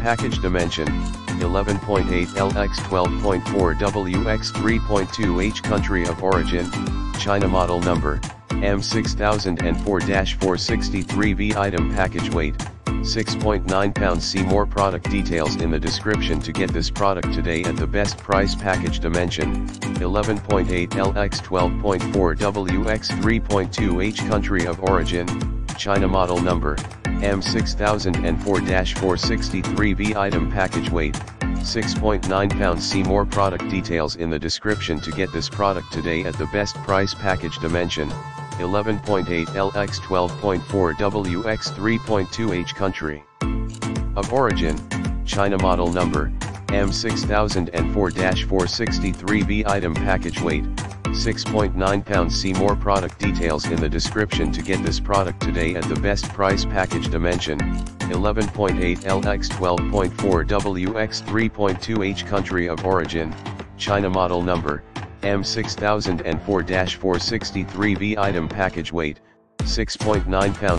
package dimension, 11.8 lx 12.4 wx 3.2h country of origin, China model number, M-6004-463V item package weight, 6.9 pounds. See more product details in the description to get this product today at the best price. Package dimension, 11.8 lx 12.4 wx 3.2h country of origin, China model number, M-6004-463V item package weight, 6.9 pounds. See more product details in the description to get this product today at the best price. Package dimension, 11.8 lx 12.4 wx 3.2h country of origin, China model number, M-6004-463V item package weight, 6.9 pounds. See more product details in the description to get this product today at the best price. Package dimension, 11.8 lx 12.4 wx 3.2h country of origin, China model number, M-6004-463V item package weight, 6.9 pounds.